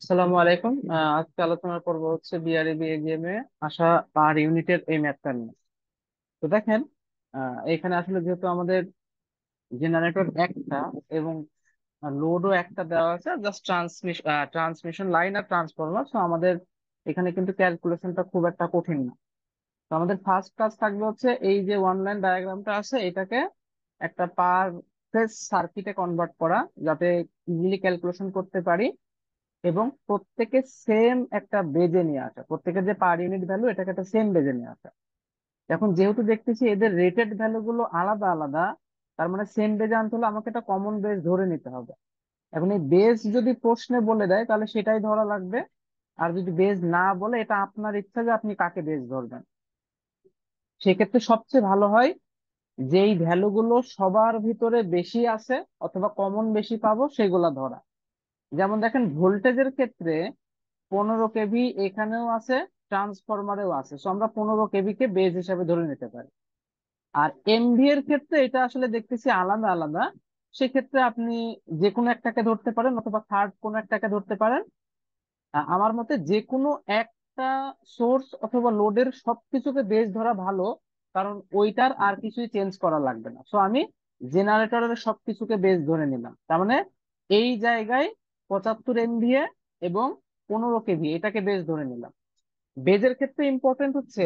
আসসালামু আলাইকুম। আজকে আলোচনা করব হচ্ছে বিআরএবি এগিয়ে আসা পার ইউনিটের এই ম্যাথটা নিয়ে। তো দেখেন, এখানে আসলে যেহেতু আমাদের জেনারেটর একটা এবং লোডও একটা দেওয়া আছে, জাস্ট ট্রান্সমিশন লাইন আর ট্রান্সফরমার, তো আমাদের এখানে কিন্তু ক্যালকুলেশনটা খুব একটা কঠিন না। তো আমাদের ফার্স্ট কাজ থাকবে হচ্ছে এই যে ওয়ান লাইন ডায়াগ্রামটা আছে এটাকে একটা পার ফেজ সার্কিটে কনভার্ট করা, যাতে ইজিলি ক্যালকুলেশন করতে পারি এবং প্রত্যেকে সেম একটা বেজে নিয়ে আসা, প্রত্যেকের যে পার ইউনিট ভ্যালু এটাকে একটা সেম বেজে নিয়ে আসা। এখন যেহেতু দেখতেছি এদের রেটেড ভ্যালু গুলো আলাদা আলাদা, তার মানে সেম বেজে আনতে হলে আমাকে একটা কমন বেস ধরে নিতে হবে। এখন এই বেস যদি প্রশ্নে বলে দেয় তাহলে সেটাই ধরা লাগবে, আর যদি বেস না বলে এটা আপনার ইচ্ছা যে আপনি কাকে বেস ধরবেন। সেক্ষেত্রে সবচেয়ে ভালো হয় যেই ভ্যালু গুলো সবার ভিতরে বেশি আছে অথবা কমন বেশি পাবো সেগুলা ধরা। যেমন দেখেন, ভোল্টেজের ক্ষেত্রে 15 কেভি এখানেও আছে, ট্রান্সফরমারেও আছে, সো আমরা 15 কেভি কে বেজ হিসাবে ধরে নিতে পারি। আর এমভি এর ক্ষেত্রে এটা আসলে দেখতেছি আলাদা আলাদা, সেক্ষেত্রে আপনি যে কোনো একটাকে ধরতে পারেন অথবা থার্ড কোনো একটাকে ধরতে পারেন। আমার মতে যে কোনো একটা সোর্স অথবা লোডের সবকিছুকে বেজ ধরা ভালো, কারণ ওইটার আর কিছুই চেঞ্জ করা লাগবে না। সো আমি জেনারেটরের সবকিছুকে বেজ ধরে নিলাম, তার মানে এই জায়গায় 75 MVA এবং 15 কেভি এটাকে বেজ ধরে নিলাম। বেজের ক্ষেত্রে ইম্পর্টেন্ট হচ্ছে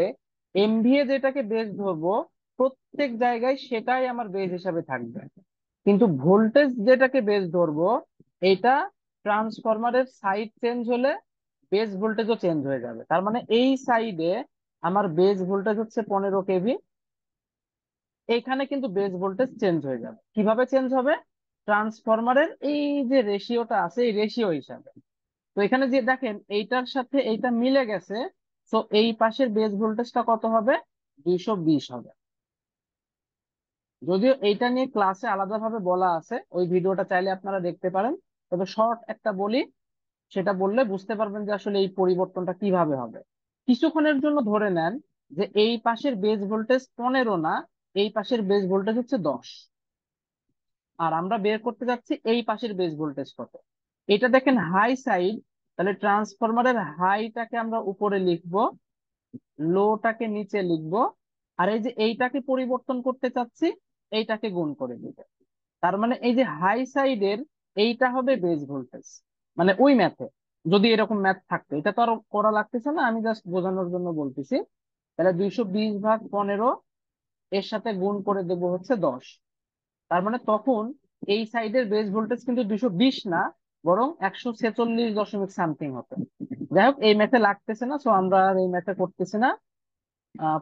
এমভিএ যেটাকে বেজ ধরবো প্রত্যেক জায়গায় সেটাই আমার বেজ হিসাবে থাকবে, কিন্তু ভোল্টেজ যেটাকে বেজ ধরবো এটা ট্রান্সফরমারের সাইড চেঞ্জ হলে বেজ ভোল্টেজও চেঞ্জ হয়ে যাবে। তার মানে এই সাইডে আমার বেজ ভোল্টেজ হচ্ছে 15 কেভি, এইখানে কিন্তু বেজ ভোল্টেজ চেঞ্জ হয়ে যাবে। কিভাবে চেঞ্জ হবে? ট্রান্সফরমারের এই যে রেশিওটা আছে এই রেশিও হিসাবে। তো এখানে যে দেখেন এইটার সাথে এইটা মিলে গেছে, তো এই পাশের বেস ভোল্টেজটা কত হবে? 220 হবে। যদিও এইটা নিয়ে ক্লাসে আলাদাভাবে বলা আছে, ওই ভিডিওটা চাইলে আপনারা দেখতে পারেন। তবে শর্ট একটা বলি, সেটা বললে বুঝতে পারবেন যে আসলে এই পরিবর্তনটা কিভাবে হবে। কিছুক্ষণের জন্য ধরে নেন যে এই পাশের বেস ভোল্টেজ 15 না, এই পাশের বেস ভোল্টেজ হচ্ছে 10, আর আমরা বের করতে যাচ্ছি এই পাশের বেস ভোল্টেজ কত। এটা দেখেন হাই সাইড, তাহলে ট্রান্সফরমারের হাইটাকে আমরা উপরে লিখবো, লোটাকে নিচে লিখবো, আর এই যে এইটাকে পরিবর্তন করতে চাচ্ছি এইটাকে গুণ করে দিবে। তার মানে এই যে হাই সাইডের এইটা হবে বেস ভোল্টেজ, মানে ওই ম্যাথে যদি এরকম ম্যাথ থাকতো, এটা তো আর করা লাগতেছে না, আমি জাস্ট বোঝানোর জন্য বলতেছি। তাহলে 220/15 এর সাথে গুণ করে দেবো হচ্ছে 10। তার মানে তখন এই সাইডের বেস ভোল্টেজ কিন্তু 220 না, বরং 146 দশমিক সামথিং হতো। যাই হোক, এই ম্যাথে লাগতেছে না, সো আমরা আর এই ম্যাথে করতেছি না।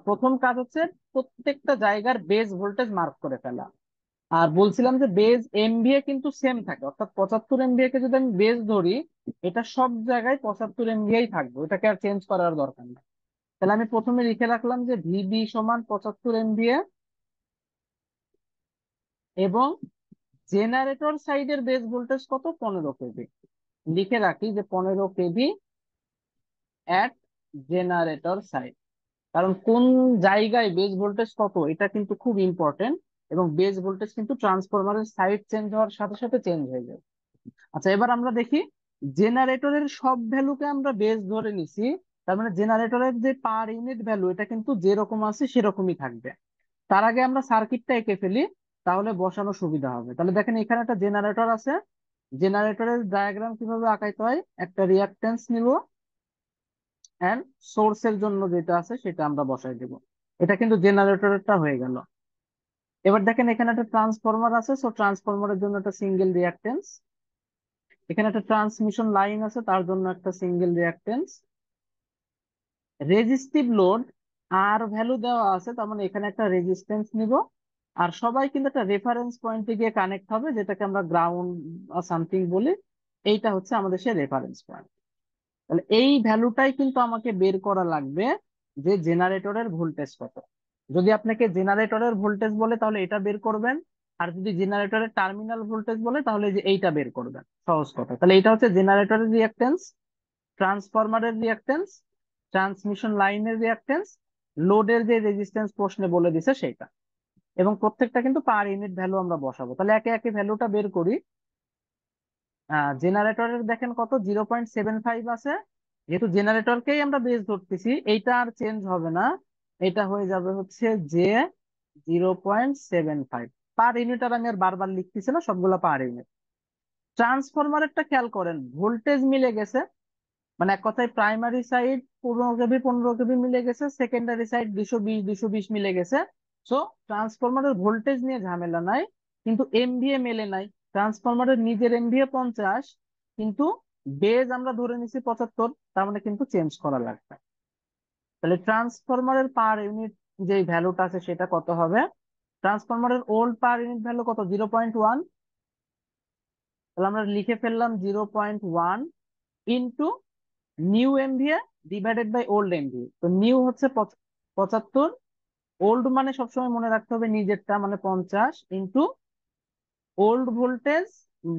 প্রথম কাজ হচ্ছে প্রত্যেকটা জায়গার বেস ভোল্টেজ মার্ক করে ফেলা। আর বলছিলাম যে বেস এমভিএ কিন্তু সেম থাকে, অর্থাৎ 75 MVA কে যদি আমি বেস ধরি, এটা সব জায়গায় 75 MVA থাকবে, ওটাকে আর চেঞ্জ করার দরকার নেই। তাহলে আমি প্রথমে লিখে রাখলাম যে ভিবি সমান 75 MVA, এবং জেনারেটর সাইডের বেস ভোল্টেজ কত? 15 কেভি। লিখে রাখি যে 15 কেভি অ্যাট জেনারেটর সাইড, কারণ কোন জায়গায় বেস ভোল্টেজ কত এটা কিন্তু খুব ইম্পর্টেন্ট, এবং বেস ভোল্টেজ কিন্তু ট্রান্সফরমারের সাইড চেঞ্জ হওয়ার সাথে সাথে চেঞ্জ হয়ে যায়। আচ্ছা, এবার আমরা দেখি জেনারেটরের সব ভ্যালুকে আমরা বেস ধরে নিছি, তার মানে জেনারেটরের যে পার ইউনিট ভ্যালু এটা কিন্তু যেরকম আছে সেরকমই থাকবে। তার আগে আমরা সার্কিটটা এঁকে ফেলি, তাহলে বসানো সুবিধা হবে। তাহলে দেখেন এখানে একটা জেনারেটর আছে, জেনারেটরের ডায়াগ্রাম কিভাবে আঁকাইতে হয়, একটা রিয়াক্টেন্স নিব এন্ড সোর্সের জন্য যেটা আছে সেটা আমরা বসাই দেব। এটা কিন্তু জেনারেটরটা হয়ে গেল। এবার দেখেন এখানে একটা ট্রান্সফরমার আছে, সো ট্রান্সফরমারের জন্য একটা সিঙ্গেল রিয়াক্টেন্স। এখানে একটা ট্রান্সমিশন লাইন আছে, তার জন্য একটা সিঙ্গেল রিয়াক্টেন্স। রেজিস্টিভ লোড আর ভ্যালু দেওয়া আছে, তার মানে এখানে একটা রেজিস্ট্যান্স নিব। আর সবাই কিন্তু একটা রেফারেন্স পয়েন্টে গিয়ে কানেক্ট হবে, যেটাকে আমরা গ্রাউন্ড সামথিং বলি। এইটা হচ্ছে আমাদের সেই রেফারেন্স পয়েন্ট। তাহলে এই ভ্যালুটাই কিন্তু আমাকে বের করা লাগবে যে জেনারেটরের ভোল্টেজ কত। যদি আপনাকে জেনারেটরের ভোল্টেজ বলে তাহলে এটা বের করবেন, আর যদি জেনারেটরের টার্মিনাল ভোল্টেজ বলে তাহলে যে এইটা বের করবেন। সহজ কথা, তাহলে এটা হচ্ছে জেনারেটরের রিঅ্যাকট্যান্স, ট্রান্সফরমারের রিঅ্যাকট্যান্স, ট্রান্সমিশন লাইনের রিঅ্যাকট্যান্স, লোডের যে রেজিস্ট্যান্স প্রশ্নে বলে দিছে সেটা। এবং প্রত্যেকটা কিন্তু পার ইউনিট ভ্যালু আমরা বসাবো। তাহলে একে একে ভ্যালুটা বের করি। জেনারেটরের দেখেন কত 0.75 আছে। যেহেতু জেনারেটরকেই আমরা বেস ধরতেছি, এইটা আর চেঞ্জ হবে না। এটা হয়ে যাবে হচ্ছে যে 0.75 পার ইউনিট। আর আমি আর বারবার লিখতেছি না, সবগুলো পার ইউনিট। ট্রান্সফরমারেরটা খেয়াল করেন, ভোল্টেজ মিলে গেছে, মানে এক কথায় প্রাইমারি সাইড 15 কেভি 15 কেভি মিলে গেছে, সেকেন্ডারি সাইড 220 220 মিলে গেছে। সো ট্রান্সফরমারের ভোল্টেজ নিয়ে ঝামেলা নাই, কিন্তু এমভিএ মেলে নাই। ট্রান্সফরমারের নিজের এমভিএ 50, কিন্তু বেজ আমরা ধরে নিছি 75, তার মানে কিন্তু চেঞ্জ করা লাগবে। তাহলে ট্রান্সফরমারের পার ইউনিট যে ভ্যালুটা আছে সেটা কত হবে? ট্রান্সফরমারের ওল্ড পার ইউনিট ভ্যালু কত? 0.1। তাহলে আমরা লিখে ফেললাম 0.1 into new MVA divided by old MVA. তো নিউ হচ্ছে 75, ওল্ড মানে সবসময় মনে রাখতে হবে নিজেরটা, মানে 50 into old voltage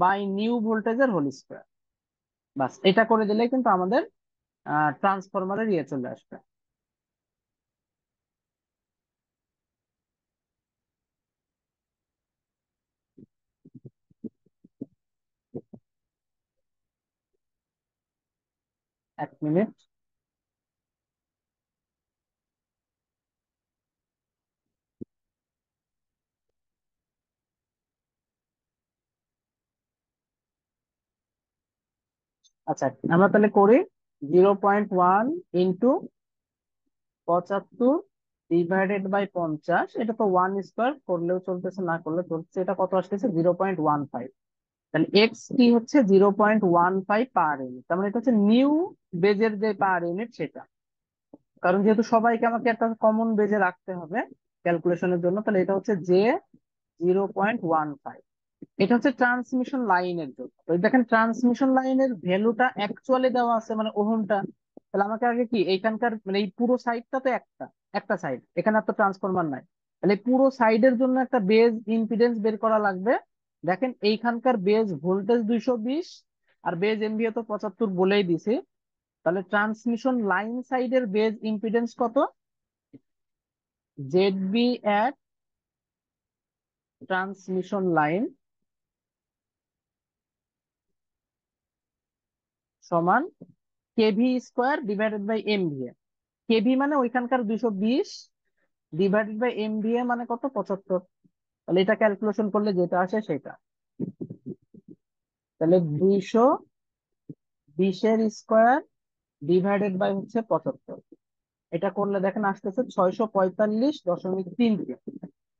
by new ভোল্টেজের হোল স্কোয়ার। বাস, এটা করে দিলে কিন্তু আমাদের ট্রান্সফরমারের ইয়ে চলে আসবে। এক মিনিট। আচ্ছা, আমরা তাহলে করি 0.1 ইন্টু 75 ডিভাইডেড বাই 50। এটা তো 1 স্কোয়ার, করলেও চলতেছে না করলে চলছে। এটা কত আসতেছে? 0.15। তাহলে এক্স কি হচ্ছে? 0.15 পার ইউনিট। তার মানে এটা হচ্ছে নিউ বেজের যে পার ইউনিট সেটা। কারণ যেহেতু সবাইকে আমাকে একটা কমন বেজে রাখতে হবে ক্যালকুলেশনের জন্য, তাহলে এটা হচ্ছে যে 0.15। এটা হচ্ছে ট্রান্সমিশন লাইনের জন্য। তো এই দেখেন ট্রান্সমিশন লাইনের ভ্যালুটা অ্যাকচুয়ালি দেওয়া আছে, মানে ওহমটা। তাহলে আমাকে আগে কি এইখানকার, মানে এই পুরো সাইডটা তো একটা একটা সাইড, এখানে আর তো ট্রান্সফরমার নাই। তাহলে এই পুরো সাইডের জন্য একটা বেজ ইম্পিডেন্স বের করা লাগবে। দেখেন এইখানকার বেজ ভোল্টেজ 220, আর বেজ এমভিএ তো 75 বলেই দিছি। তাহলে ট্রান্সমিশন লাইন সাইডের বেজ ইম্পিডেন্স কত? Z B at transmission line সমান kV square divided by MVA. KV মানে ওইখানকার 220 ডিভাইডেড বাই এমভিএ মানে কত? 75। তাহলে এটা ক্যালকুলেশন করলে যেটা আসে সেটা। তাহলে 220 এর স্কোয়ার ডিভাইডেড বাই হচ্ছে 75। এটা করলে দেখেন আসতেছে 645.33।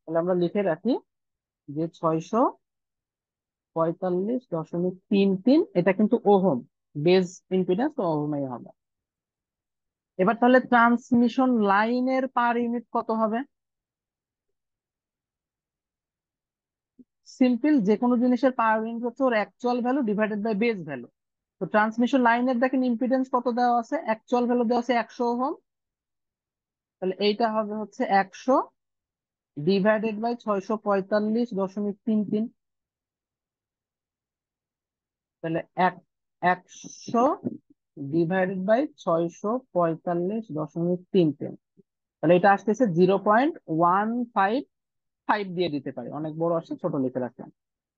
তাহলে আমরা লিখে রাখি যে 645.33। এটা কিন্তু ওহম, বেজ ইম্পিডেন্স তো ওহমই হবে। এবার তাহলে ট্রান্সমিশন লাইনের পার ইউনিট কত হবে? সিম্পল, যে কোনো জিনিসের পার ইউনিট হচ্ছে ওর actual value divided by base value. তো ট্রান্সমিশন লাইনের দেখেন ইম্পিডেন্স কত দেওয়া আছে, অ্যাকচুয়াল ভ্যালু দেওয়া আছে 100 ওহম। তাহলে এইটা হবে হচ্ছে 100 ডিভাইডেড বাই 645.33। তাহলে 100 ডিভাইডেড বাই 645.33। তাহলে এটা আসতেছে 0.155 দিয়ে দিতে পারি, অনেক বড় আসছে ছোট লিখে রাখলাম।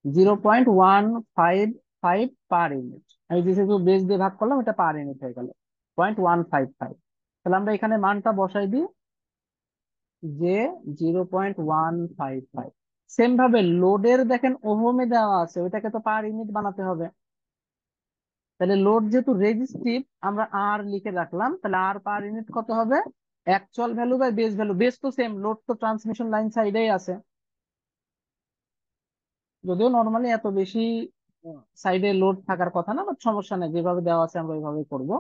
0.155 পার ইউনিট। আমি যেহেতু বেস দিয়ে ভাগ করলাম, এটা পার ইউনিট হয়ে গেল 0.155। তাহলে আমরা এখানে মানটা বসাই দিই যে 0.155। সেম ভাবে লোডের দেখেন ওহমে দেওয়া আছে, ওইটাকে তো পার ইউনিট বানাতে হবে। তাহলে লোড যেহেতু রেজিস্টিভ, আমরা আর লিখে রাখলাম। তাহলে আর পার ইউনিট কত হবে? Actual value by base value. Base তো সেম, লোড তো ট্রান্সমিশন লাইন সাইডেই আছে। যদিও নর্মালি এত বেশি সাইডে লোড থাকার কথা না, বাট সমস্যা নেই, যেভাবে দেওয়া আছে আমরা ওইভাবেই করব।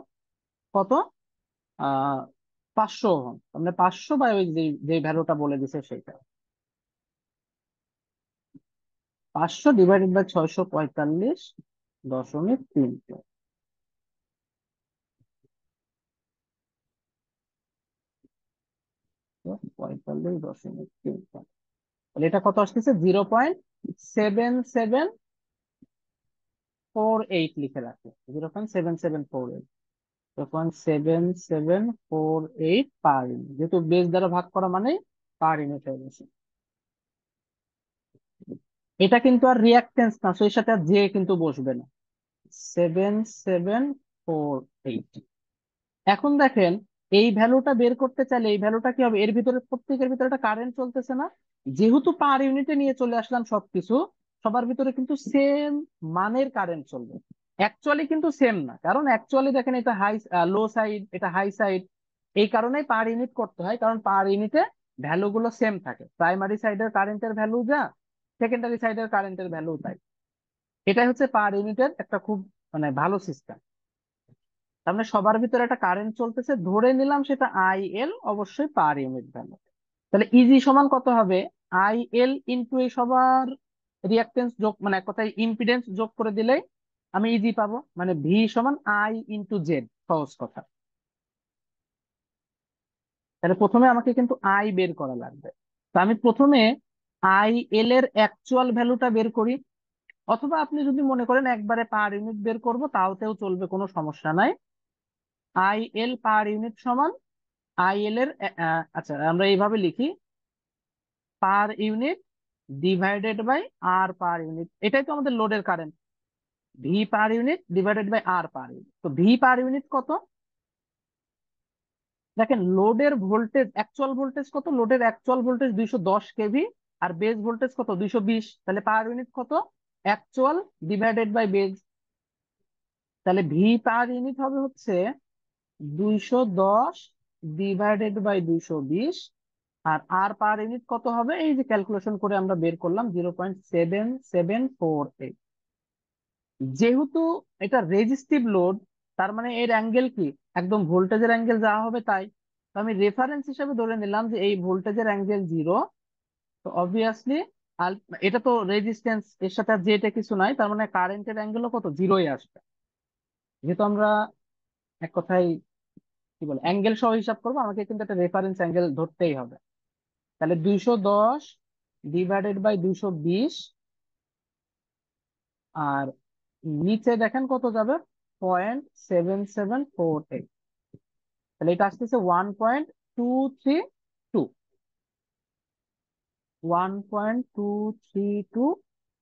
কত? 500 ওহম। মানে 500 বাই ওই যে যে ভ্যালুটা বলে দিছে সেটা। 500 ডিভাইডেড বাই 645.33। 45.33। তাহলে এটা কত আসতেছে? 0.7748 লিখে রাখে। 0.7748, 0.7748 পার ইউনিট। যেহেতু বেস দ্বারা ভাগ করা মানে পার ইউনিট হয়ে গেছে। এটা কিন্তু আর রিয়াক্টেন্স না, সেই সাথে আর জে কিন্তু বসবে না। 0.7748। এখন দেখেন এই ভ্যালুটা বের করতে চাইলে এই ভ্যালুটা কি হবে, এর ভিতরে প্রত্যেকের ভিতরে একটা কারেন্ট চলতেছে না, যেহেতু পার ইউনিটে নিয়ে চলে আসলাম সবকিছু, সবার ভিতরে কিন্তু সেম মানের কারেন্ট চলবে। অ্যাকচুয়ালি কিন্তু সেম না, কারণ অ্যাকচুয়ালি দেখেন এটা হাই লো সাইড, এটা হাই সাইড, এই কারণেই পার ইউনিট করতে হয়, কারণ পার ইউনিটে ভ্যালু গুলো সেম থাকে, প্রাইমারি সাইডের কারেন্টের ভ্যালু যা, সেকেন্ডারি সাইডের কারেন্টের ভ্যালু তাই। এটাই হচ্ছে পার ইউনিটের একটা খুব মানে ভালো সিস্টেম। তার মানে সবার ভিতরে একটা কারেন্ট চলতেছে, ধরে নিলাম সেটা আই এল, অবশ্যই পার ইউনিট ভ্যালু। তাহলে ইজি সমান কত হবে, আই এল ইন্টু এই সবার রিয়াক্টেন্স যোগ, মানে এক কথায় ইম্পিডেন্স যোগ করে দিলেই আমি ইজি পাবো, মানে ভি সমান আই ইন্টু জেড, সহজ কথা। তাহলে প্রথমে আমাকে কিন্তু আই বের করা লাগবে। তো আমি প্রথমে আই এল এর অ্যাকচুয়াল ভ্যালুটা বের করি, অথবা আপনি যদি মনে করেন একবারে পার ইউনিট বের করবো তাওতেও চলবে, কোনো সমস্যা নাই। আই এল পার ইউনিট সমান আই এল এর আচ্ছা আমরা এইভাবে লিখি, per unit divided by R per unit, এটাই তো আমাদের লোডের current, V per unit divided by R per unit. তো ভি পার ইউনিট কত, দেখেন লোডের ভোল্টেজ, অ্যাকচুয়াল ভোল্টেজ কত, লোডের অ্যাকচুয়াল ভোল্টেজ 210 কেভি, আর বেস ভোল্টেজ কত 220, তাহলে পার ইউনিট কত, অ্যাকচুয়াল ডিভাইডেড বাই বেস। তাহলে ভি পার ইউনিট হবে হচ্ছে 210 ডিভাইডেড বাই 220, আর আর পার ইউনিট কত হবে, এই যে ক্যালকুলেশন করে আমরা বের করলাম 0.7748। যেহেতু এটা রেজিস্টিভ লোড, তার মানে এর অ্যাঙ্গেল কি, একদম ভোল্টেজের অ্যাঙ্গেল যা হবে তাই। তো আমি রেফারেন্স হিসেবে ধরে নিলাম যে এই ভোল্টেজের অ্যাঙ্গেল 0। তো অবভিয়াসলি এটা তো রেজিস্ট্যান্স, এর সাথে আর যেটা কিছু নাই, তার মানে কারেন্টের অ্যাঙ্গেলও কত, জিরোই আসবে। যেহেতু আমরা এক কথায় কি বলে অ্যাঙ্গেল সহ হিসাব করবো, আমাকে কিন্তু একটা রেফারেন্স অ্যাঙ্গেল ধরতেই হবে। তাহলে 210 ডিভাইডেড বাই 220, আর নিচে দেখেন কত যাবে, 0.7748। তাহলে এটা আসতেছে 1.232, 1.232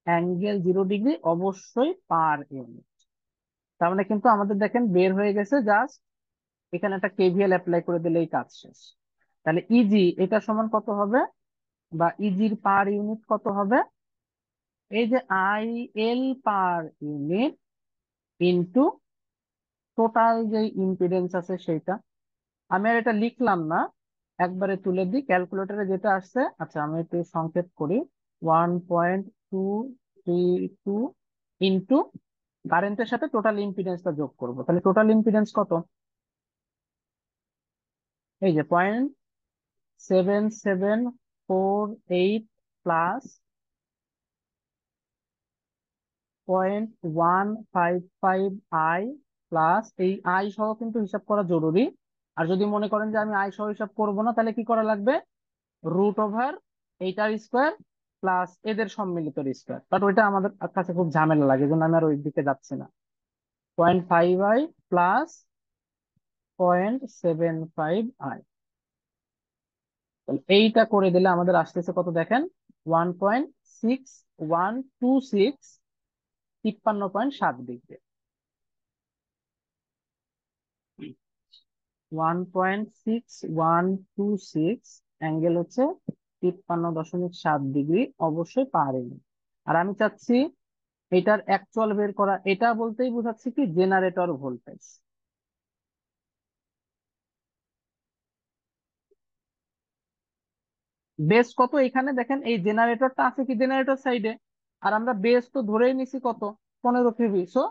অ্যাঙ্গেল 0 ডিগ্রি, অবশ্যই পার ইউনিট। তার মানে কিন্তু আমাদের দেখেন বের হয়ে গেছে, জাস্ট এখানে একটা কেভিএল অ্যাপ্লাই করে দিলেই কাজ শেষ। তাহলে ইজি এটা সমান কত হবে, বা ইজির পার ইউনিট কত হবে, এই যে I L per unit into total যে ইম্পিডেন্স আছে সেইটা। আমি আর এটা লিখলাম না, একবারে তুলে দিই ক্যালকুলেটরে যেটা আসছে। আচ্ছা আমি একটু সংক্ষেপ করি, 1.232 ইন্টু কারেন্টের সাথে টোটাল ইম্পিডেন্সটা যোগ করব, তাহলে টোটাল ইম্পিডেন্স কত, এই যে 0.7748 প্লাস 0.155 প্লাস এই আই সহ কিন্তু হিসাব করা জরুরি। আর যদি মনে করেন যে আমি আই সহ হিসাব করব না, তাহলে কি করা লাগবে, রুট ওভার এইটার স্কোয়ার প্লাস এদের সম্মিলিত স্কোয়ার, বাট ওইটা আমাদের কাছে খুব ঝামেলা লাগে, এই জন্য আমি আর ওই দিকে যাচ্ছি না। 0.5i প্লাস 0.75i, এইটা করে দিলে আমাদের আসতেছে কত দেখেন, 1.6126, 53.7 ডিগ্রি। 1.6126 অ্যাঙ্গেল হচ্ছে 53.7 ডিগ্রি, অবশ্যই পারেনি। আর আমি চাচ্ছি এটার অ্যাকচুয়াল বের করা, এটা বলতেই বোঝাচ্ছি কি জেনারেটর ভোল্টেজ। বেস কত, এখানে দেখেন এই জেনারেটরটা আছে কি জেনারেটর সাইডে, আর আমরা বেস তো ধরেই নিছি কত, 15 কেভি, সো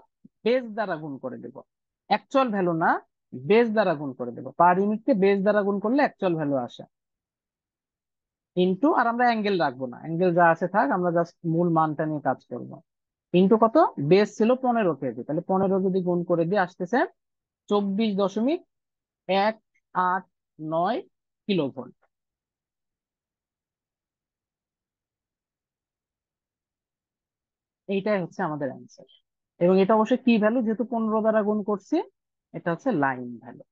বেস দ্বারা গুণ করে দেব, অ্যাকচুয়াল ভ্যালু না, বেস দ্বারা গুণ করে দেব, পার ইউনিটকে বেস দ্বারা গুণ করলে অ্যাকচুয়াল ভ্যালু আসে, ইনটু, আর আমরা অ্যাঙ্গেল রাখবো না, অ্যাঙ্গেল যা আছে থাক, আমরা জাস্ট মূল মানটা নিয়ে কাজ করবো। ইনটু কত, বেস ছিল 15 কেভি, তাহলে 15 যদি গুণ করে দিয়ে আসতেছে 24.189 কিলোভোল্ট। এইটাই হচ্ছে আমাদের অ্যান্সার। এবং এটা অবশ্যই কি ভ্যালু, যেহেতু 15 দ্বারা গুণ করছি, এটা হচ্ছে লাইন ভ্যালু।